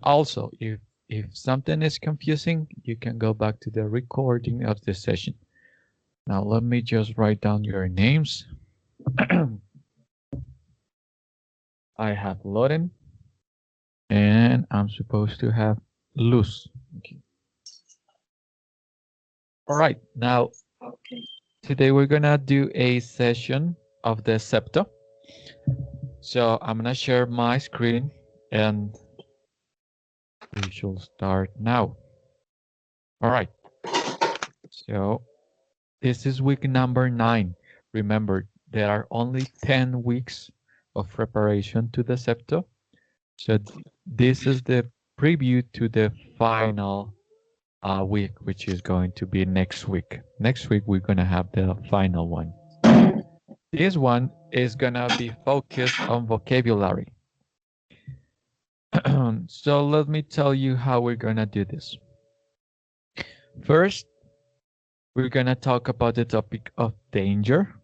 Also, if something is confusing, you can go back to the recording of the session. Now let me just write down your names. I have Loren and I'm supposed to have Luz. Okay. All right, now today we're gonna do a session of the CEPTO. So I'm gonna share my screen and we shall start now. All right, so this is week number 9. Remember, there are only 10 weeks of preparation to the CEPTO. So this is the preview to the final week, which is going to be next week. Next week, we're going to have the final one. This one is going to be focused on vocabulary. So let me tell you how we're going to do this. First, we're going to talk about the topic of danger.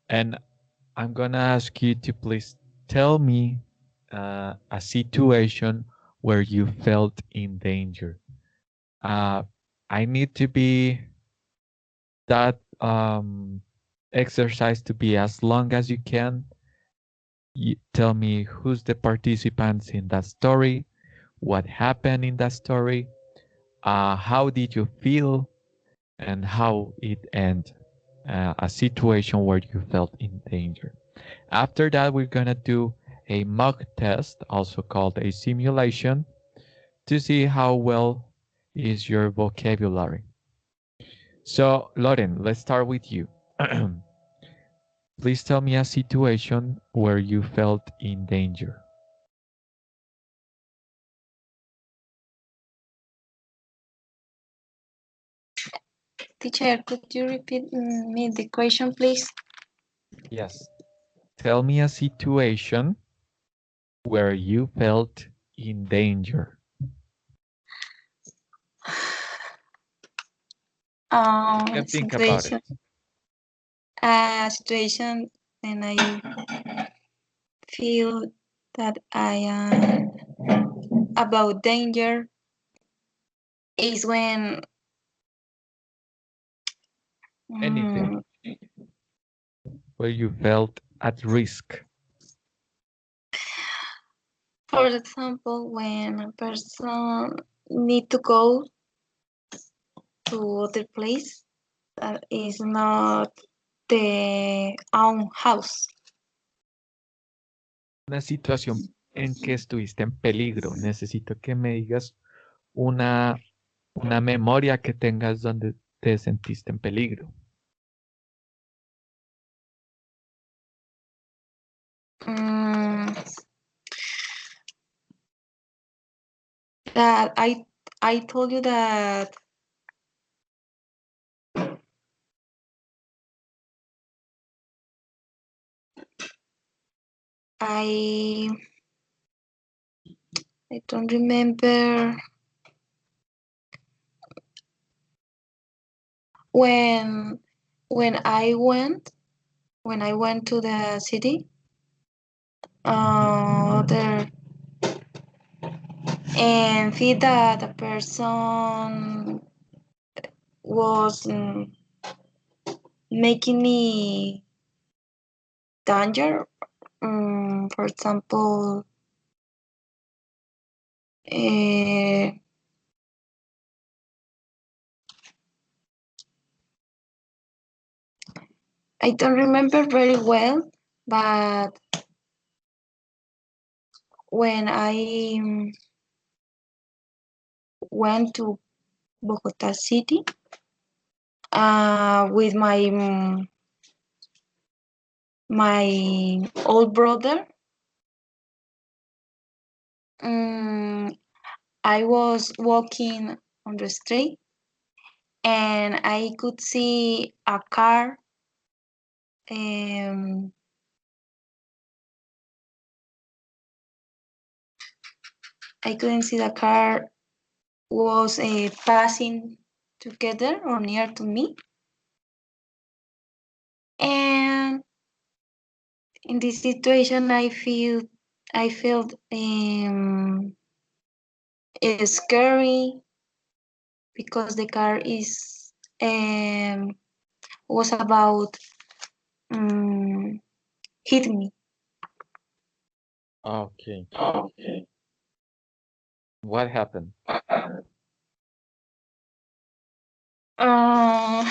And I'm going to ask you to please tell me a situation where you felt in danger. I need to be that exercise to be as long as you can. You tell me who's the participants in that story, what happened in that story, how did you feel, and how it ended. A situation where you felt in danger. After that, we're gonna do a mock test, also called a simulation, to see how well is your vocabulary. So, Lauren, let's start with you. Please tell me a situation where you felt in danger. Teacher, could you repeat me the question, please? Yes. Tell me a situation where you felt in danger. You can think about it. Situation when I feel that I am about danger is when Anything where you felt at risk. for example, when a person need to go to other place that is not the own house. Una situación en que estuviste en peligro. Necesito que me digas una memoria que tengas donde te sentiste en peligro. That I told you that I don't remember when when I went to the city there and see that the person was making me danger. For example, I don't remember very well, but when I went to Bogota City with my old brother, I was walking on the street and I could see a car. I couldn't see the car was passing together or near to me. And in this situation, I felt is scary because the car is was about hit me. Okay. What happened? Uh,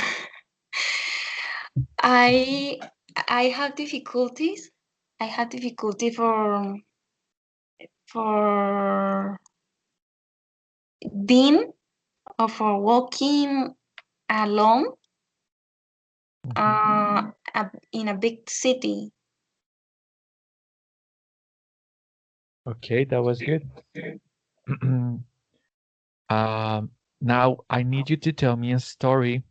I I have difficulties. I have difficulty for being or for walking alone in a big city. Okay, that was good. Now I need you to tell me a story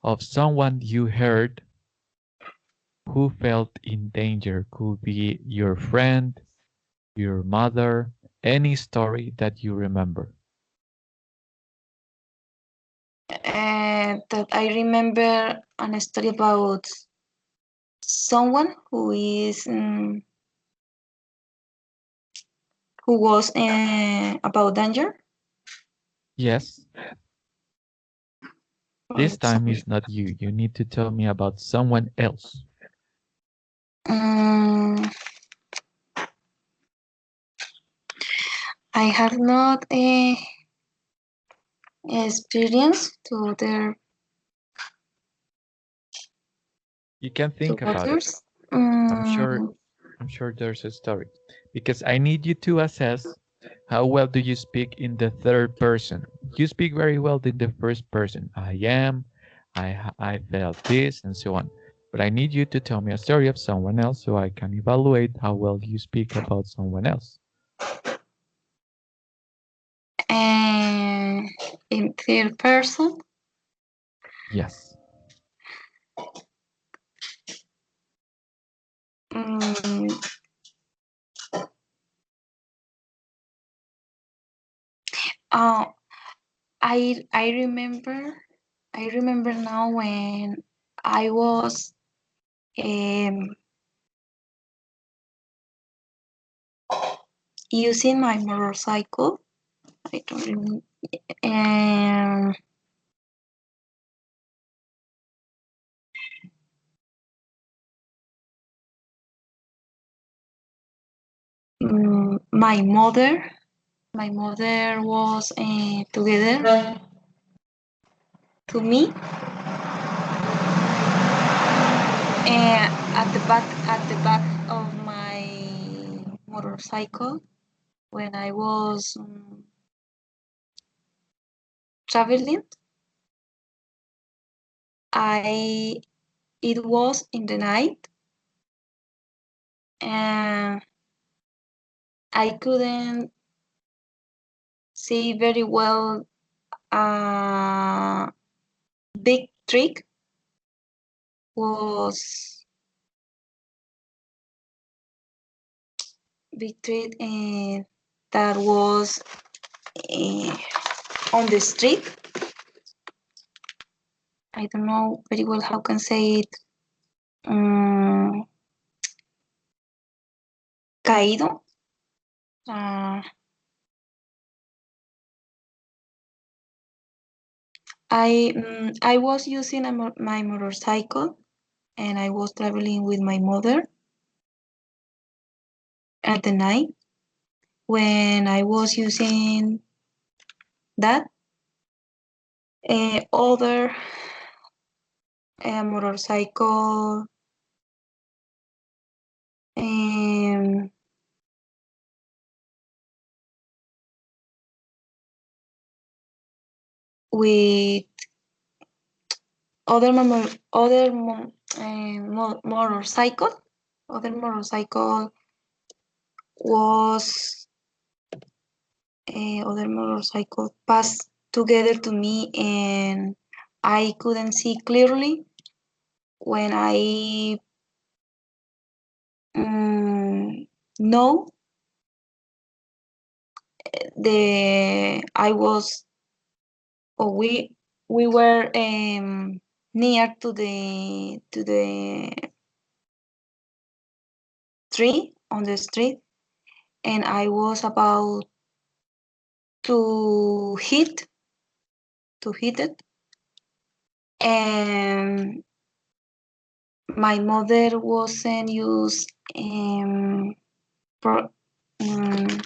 of someone you heard who felt in danger. Could be your friend, your mother, any story that you remember. That I remember a story about someone who is who was about danger. Yes, For this time example, is not you. You need to tell me about someone else. I have not experience You can to think about it. others. I'm sure I'm sure there's a story. Because I need you to assess how well do you speak in the third person. You speak very well in the first person. I am, I felt this, and so on. But I need you to tell me a story of someone else so I can evaluate how well you speak about someone else. In third person. Yes. Mm, uh, I remember now when I was um, using my motorcycle. I don't remember. Um, my mother was together to me at the back of my motorcycle when I was traveling. I It was in the night and I couldn't see very well a big trick was big trick that was uh, on the street. I don't know very well how can say it. Um, Caído. Uh, I was using my motorcycle and I was traveling with my mother at the night. When I was using that, other motorcycle um, with motorcycle. Other motorcycle was other motorcycle passed together to me, and I couldn't see clearly when I know I was or we were near to the tree on the street, and I was about to heat it, and my mother wasn't use pro, um,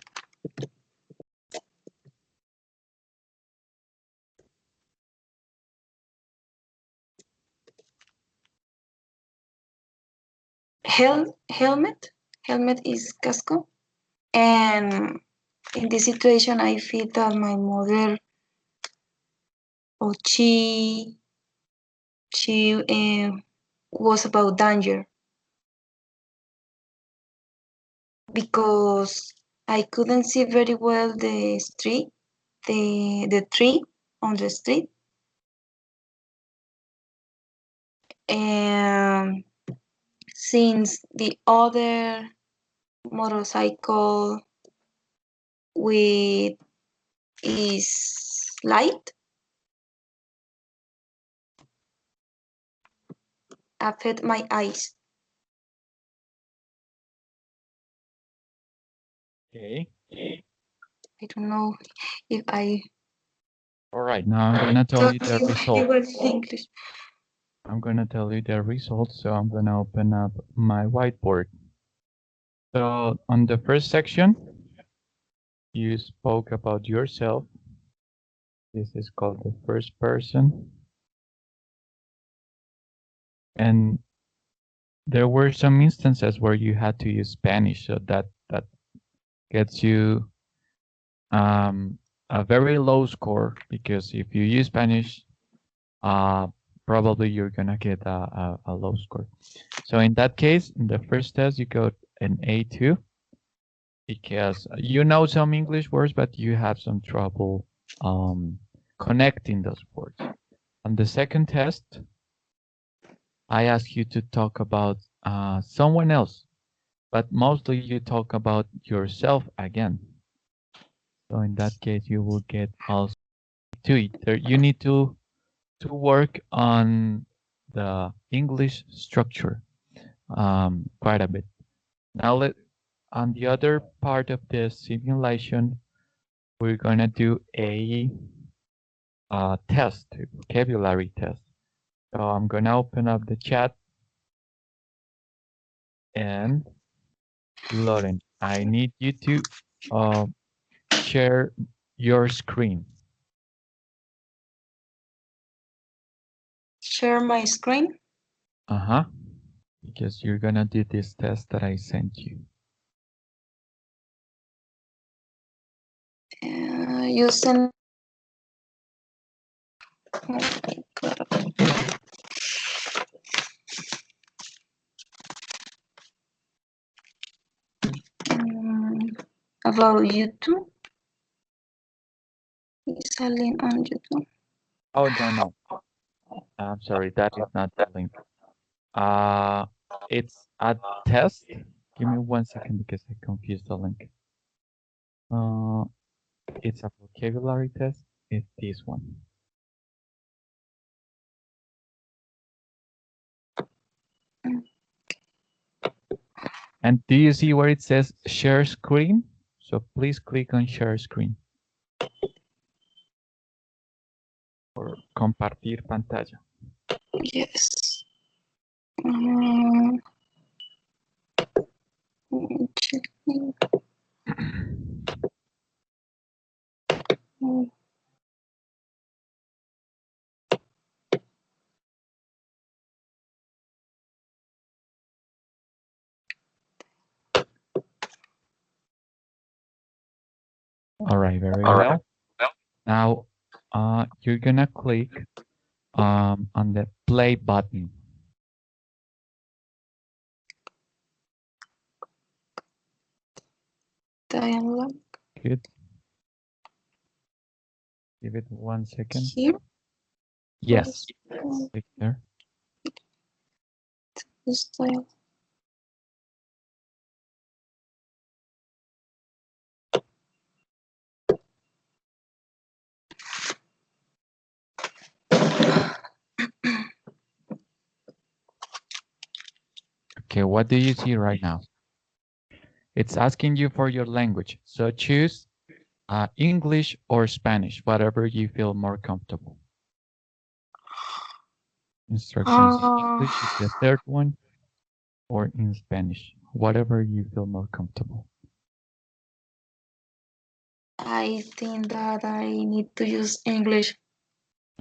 helmet is casco, and in this situation I feel that my mother, or she was about danger, because I couldn't see very well the street, the tree on the street, and since the other motorcycle with is light affect my eyes. Okay. I don't know if I All right. Now I'm gonna tell talk you the result. well in English. I'm gonna tell you the results. So I'm gonna open up my whiteboard. So on the first section, you spoke about yourself. This is called the first person. And there were some instances where you had to use Spanish, so that gets you a very low score, because if you use Spanish, probably you're gonna get a low score. So in that case, in the first test, you got an A2, because you know some English words, but you have some trouble connecting those words. On the second test, I asked you to talk about someone else, but mostly you talk about yourself again. So in that case, you will get also two. You need to work on the English structure quite a bit. Now on the other part of the simulation, we're gonna do a test, a vocabulary test. So I'm gonna open up the chat, and Lauren, I need you to share your screen. Share my screen. Because you're gonna do this test that I sent you. Using. Oh my God. About YouTube. It's a link on YouTube. Oh, no. I'm sorry, that is not the link. It's a test. Give me 1 second because I confused the link. It's a vocabulary test. It's this one. And do you see where it says share screen? So please click on share screen. Or compartir pantalla. Yes. All right, very well. Now, you're gonna click on the play button. Dialogue. Good. Give it 1 second. Here. Yes. Click there. This dialogue. Okay, what do you see right now? It's asking you for your language. So choose English or Spanish, whatever you feel more comfortable. Instructions in English is the third one, or in Spanish, whatever you feel more comfortable. I think that I need to use English.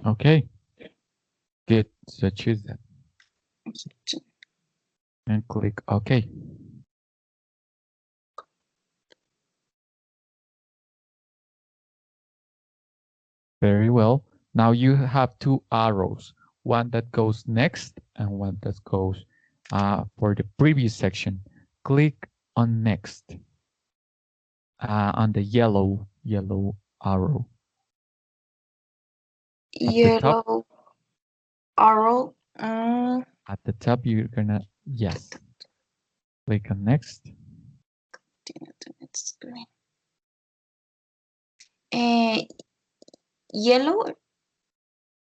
Okay, good. So choose that and click OK. Very well. Now you have two arrows, one that goes next and one that goes for the previous section. Click on next on the yellow arrow. At the top, Yellow arrow. at the top, you're gonna, yes. Click on next. Yellow.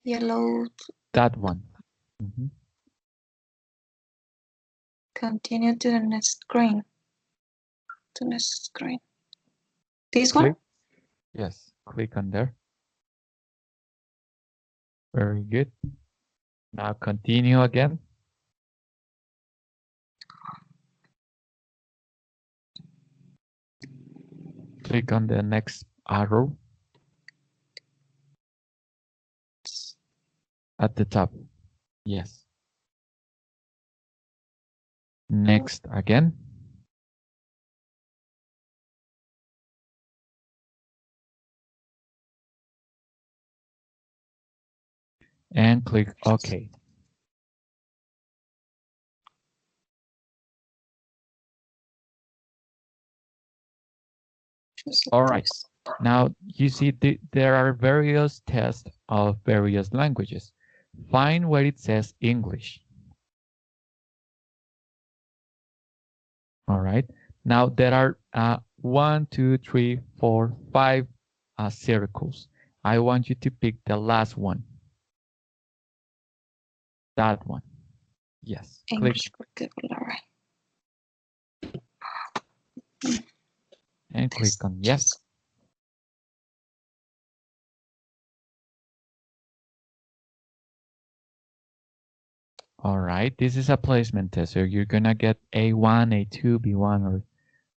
Yellow. That one. Mhm. Continue to the next screen. To next screen. This Click. one? Yes, click on there. Very good. Now continue again. Click on the next arrow at the top. Yes. Next again. And click OK. All right. Now you see there are various tests of various languages. Find where it says English. All right. Now there are 1, 2, 3, 4, 5 circles. I want you to pick the last one. That one. Yes. English Click vocabulary. and click on yes. All right. This is a placement test. So you're going to get A1, A2, B1, or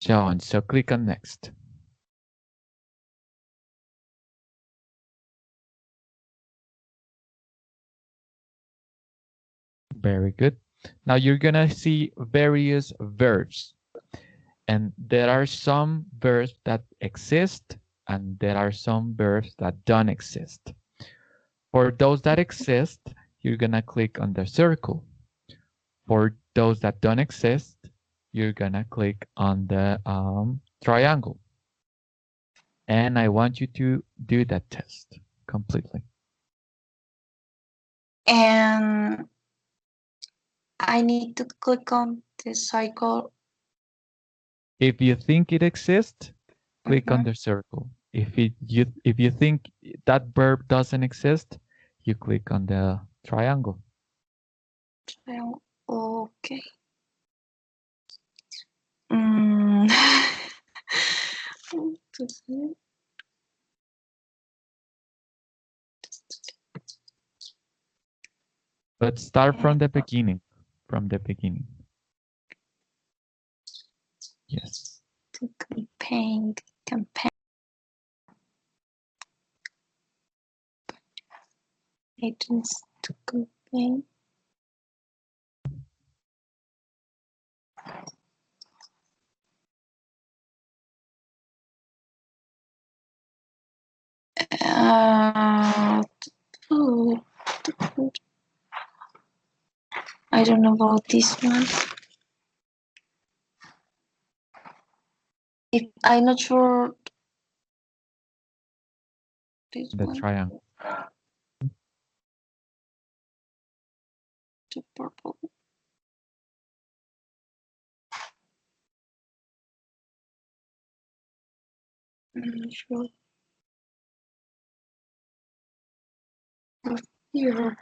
so on. So click on next. Very good. Now you're going to see various verbs. And there are some verbs that exist and there are some verbs that don't exist. For those that exist, you're going to click on the circle. For those that don't exist, you're going to click on the triangle. And I want you to do that test completely. And I need to click on the cycle. If you think it exists, click on the circle. If you think that verb doesn't exist, you click on the triangle. Okay. Mm. But start from the beginning. From the beginning. Yes. Campaign. Agents to campaign. I don't know about this one. I'm not sure. This The one. triangle. The purple. I'm not sure. Here.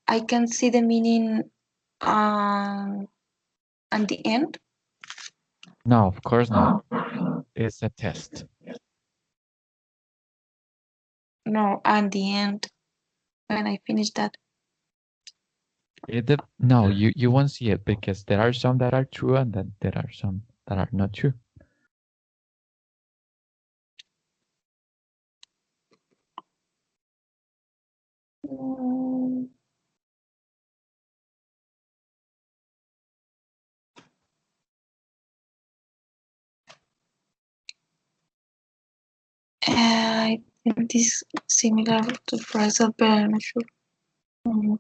I can see the meaning at the end? No, of course not. It's a test. No, at the end when I finish that. No, you won't see it because there are some that are true and then there are some that are not true. Mm, I think this is similar to phrasal, but I'm not sure. Mm,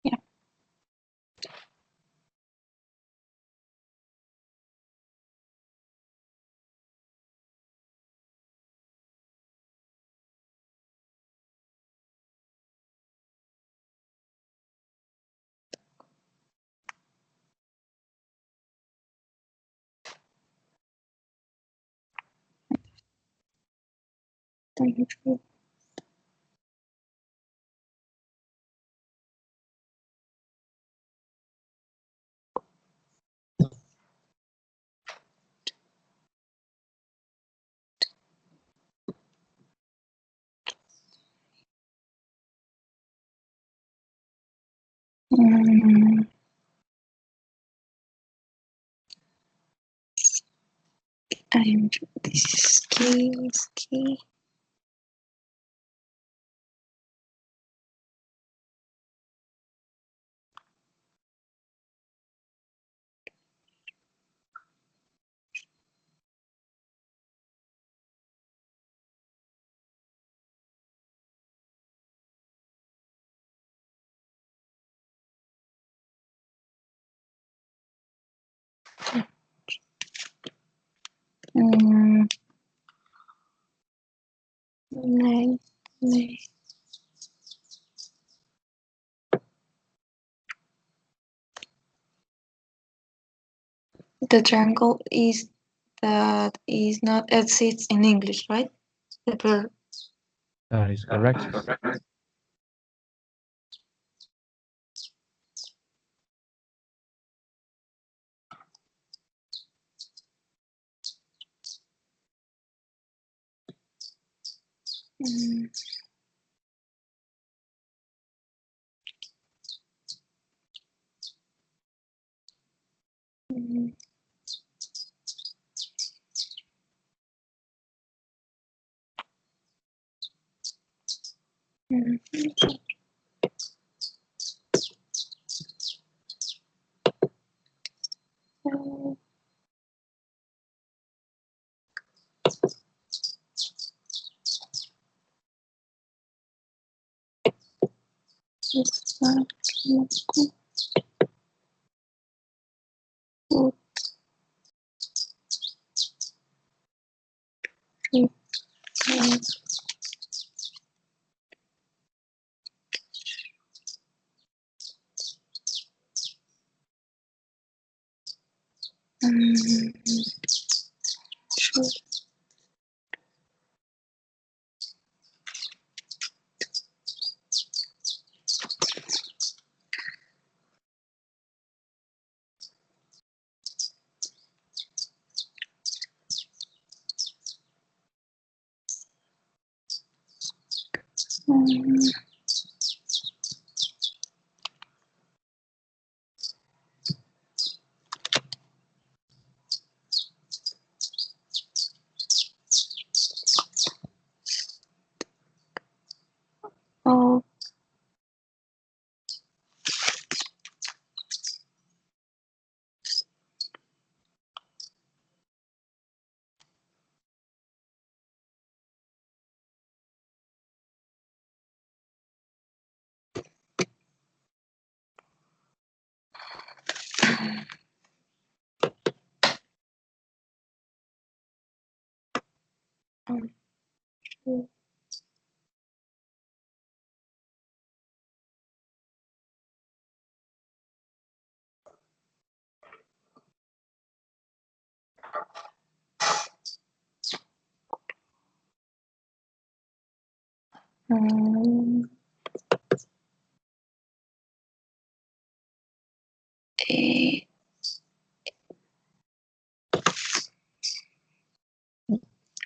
yeah. Thank you. Mm, this is key. Mm, nine, nine. The triangle is that is not exists in English, right? The verb. That is correct. Mm, mm, mm, mm. It's not good. Mm, sure. Mm, oh, um, sure. Mm,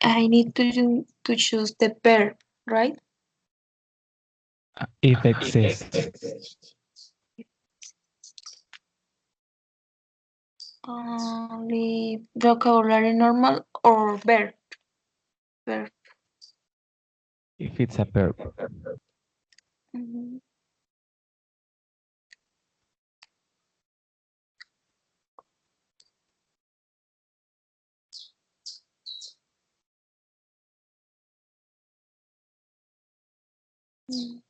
I need to choose the verb, right? If exists. Only vocabulary normal or verb? Verb. If it's a verb. Mhm. Mm.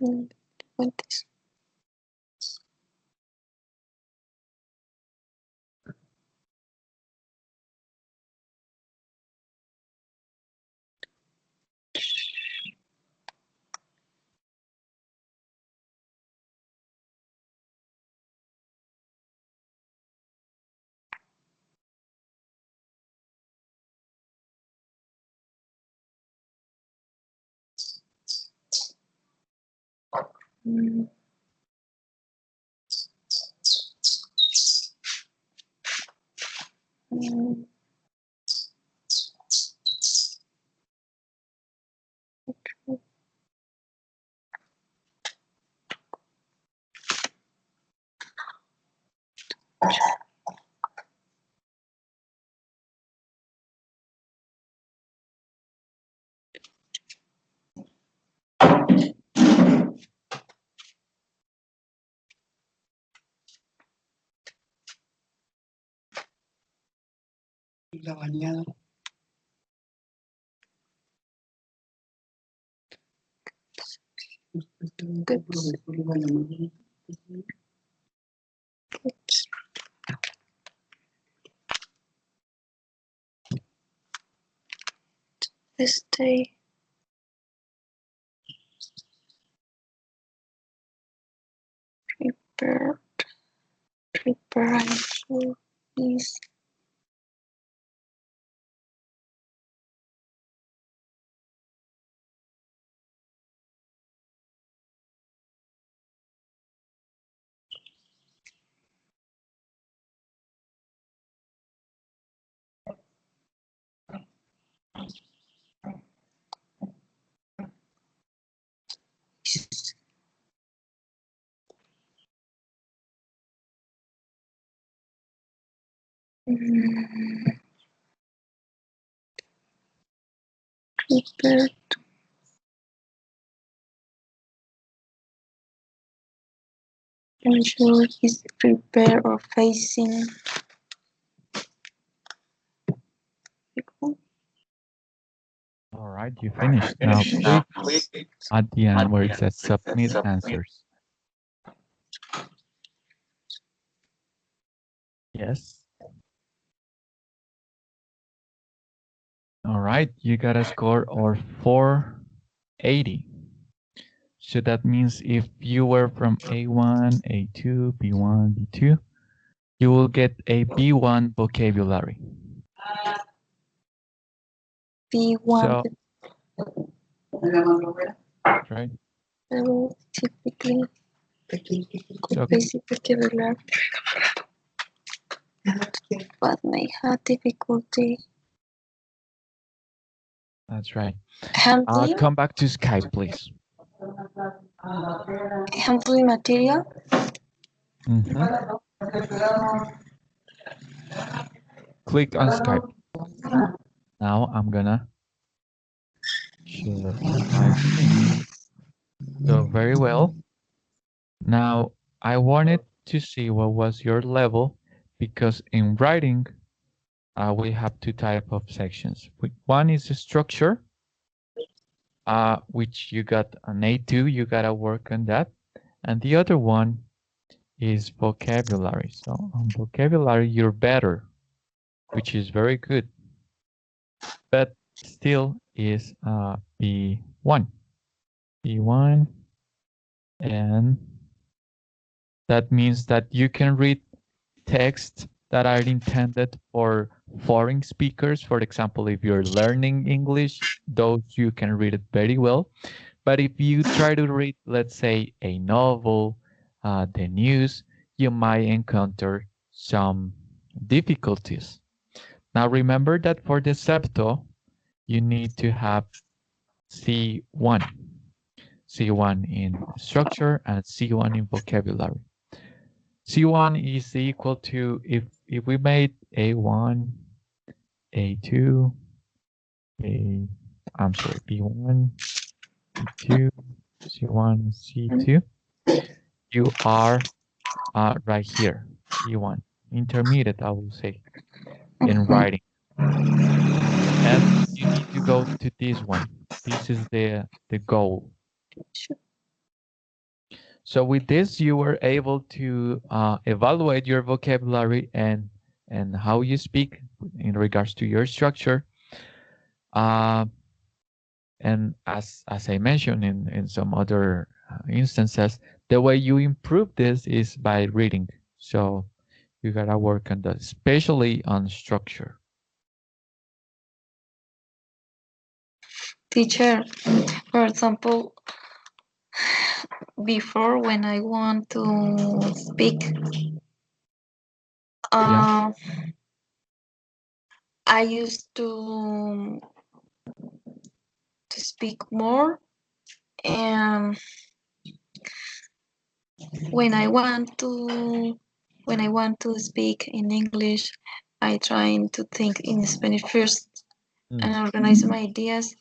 Mm. Fuentes. Mm. Mm. La bañada. Stay prepared. Preparation is mm, prepared. Ensure is prepared or facing. All right, you finished. Now click at the end where it says submit answers. Yes. All right, you got a score of 480. So that means if you were from A1, A2, B1, B2, you will get a B1 vocabulary. B1 Right? typically So, basic vocabulary, but may have difficulty that's right. handling Come back to Skype, please. handling material. Click on Skype. Now I'm gonna share my screen. So very well. Now I wanted to see what was your level because in writing we have two types of sections. One is the structure, which you got an A2, you gotta work on that. And the other one is vocabulary. So on vocabulary, you're better, which is very good, but still is B1. B1, and that means that you can read texts that are intended for foreign speakers. For example, if you're learning English, those you can read it very well. But if you try to read, let's say, a novel, the news, you might encounter some difficulties. Now remember that for the CEPTO, you need to have C1. C1 in structure and C1 in vocabulary. C1 is equal to, if we made A1, A2, I'm sorry, B1, B2, C1, C2, you are right here, B1, intermediate, I will say, in Mhm. writing. And you need to go to this one. This is the goal. So with this, you were able to evaluate your vocabulary and how you speak in regards to your structure. Uh, and as I mentioned in some other instances, the way you improve this is by reading. So you gotta work on that, especially on structure. Teacher, for example, before when I want to speak, Yeah, uh, I used to speak more, and when I want to when I want to speak in English, I try to think in Spanish first mm, and organize my ideas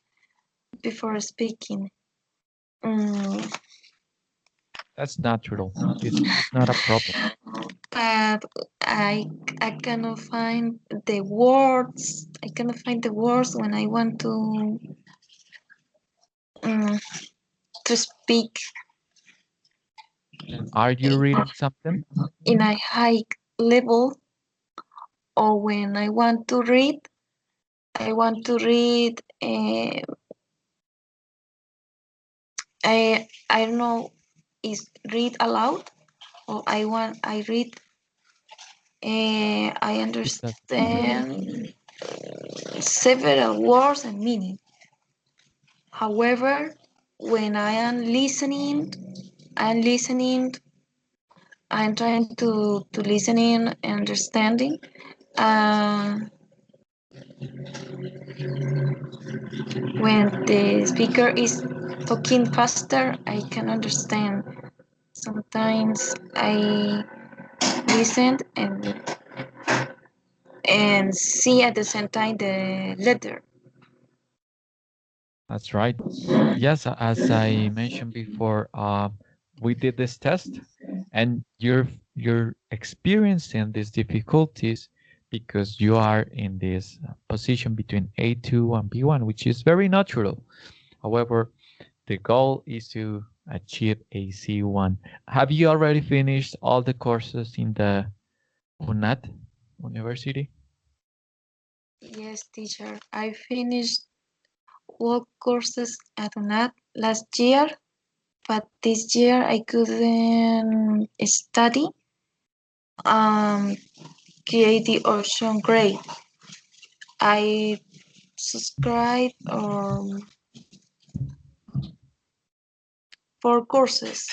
before speaking. Mm, that's natural. It's not a problem. but I I cannot find the words. I cannot find the words when I want um, to speak And are you reading something? in a high level, or when I want to read. I want to read. I don't know. Is read aloud, or I read. I It doesn't matter. understand several words and meaning. However, when I'm listening, I'm trying to listen in and understanding. Uh, when the speaker is talking faster, I can understand. Sometimes I listen and see at the same time the letter. That's right. Yes, as I mentioned before, we did this test, and you're experiencing these difficulties because you are in this position between A2 and B1, which is very natural. However, the goal is to achieve a C1. Have you already finished all the courses in the UNAT University? Yes, teacher. I finished all courses at UNAT last year, but this year I couldn't study. Um, create the option grade. I subscribed for courses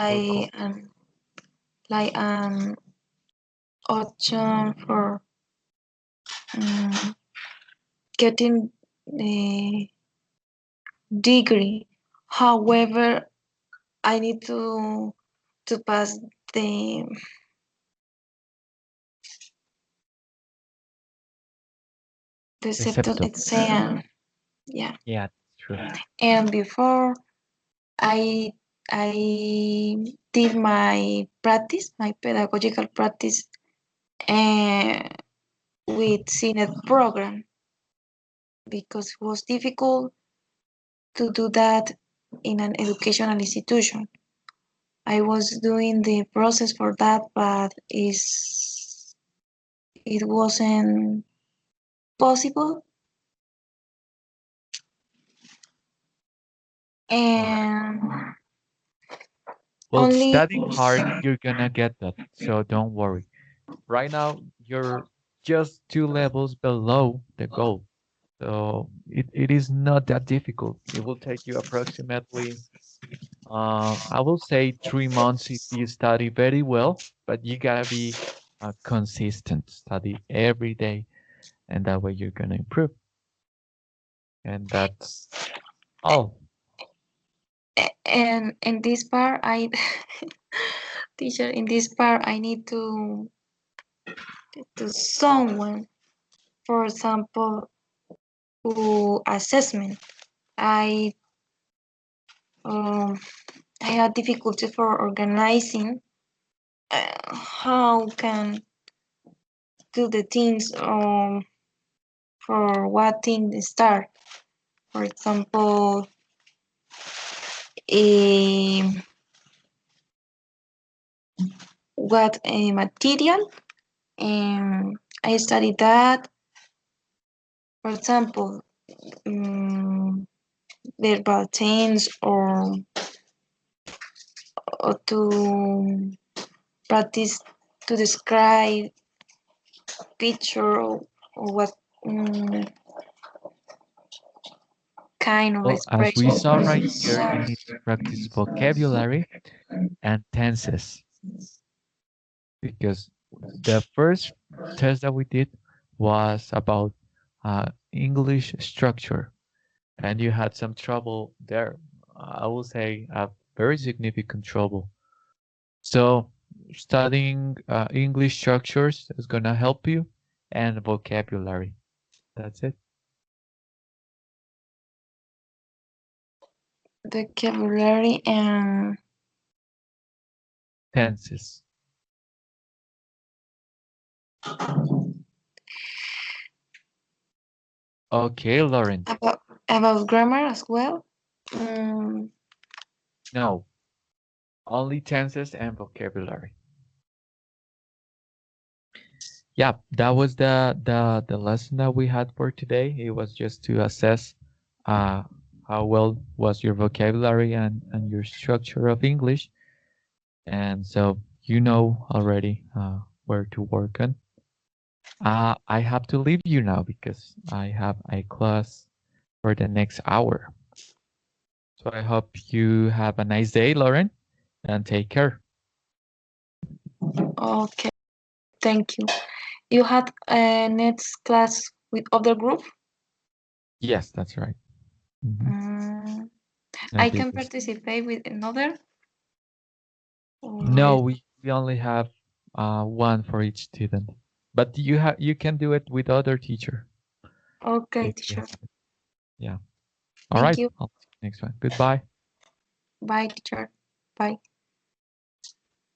For course. like like an option for um, getting the degree. However, I need to pass the the The CEPTO CEPTO. exam. Yeah, Yeah, that's true. and before I I did my practice, my pedagogical practice, uh, with CNET program because it was difficult to do that in an educational institution. I was doing the process for that, but it wasn't possible. All right. And Well, only studying hard, you're gonna get that. So don't worry. Right now, you're just 2 levels below the goal. So it is not that difficult. It will take you approximately, I will say 3 months if you study very well, but you gotta be consistent, study every day, and that way you're gonna improve. And that's all. and in this part I teacher in this part I need to someone, for example, who assessment. I um, I had difficulty for organizing how can do the things for what thing to start. For example, um, what material, and I studied that. For example, um, verbal tense or to practice to describe picture or what um, kind of Well, as we expression. saw right here, you need to practice vocabulary and tenses because the first test that we did was about English structure, and you had some trouble there. I will say a very significant trouble. So studying English structures is going to help you and vocabulary. That's it. Vocabulary and Tenses. Okay, Lauren. about grammar as well. Um, No, only tenses and vocabulary. Yeah, that was the lesson that we had for today. It was just to assess uh, how well was your vocabulary and your structure of English. And so you know already where to work on. I have to leave you now because I have a class for the next hour. So I hope you have a nice day, Lauren, and take care. okay, thank you. You had a next class with other group. Yes, that's right. Mhm. Um, I I did can this. participate with another. Or No, we only have one for each student, but you can do it with other teacher okay, if you teacher. have it. Yeah. All Thank right. you. I'll see you next one. Goodbye. Bye, teacher. Bye.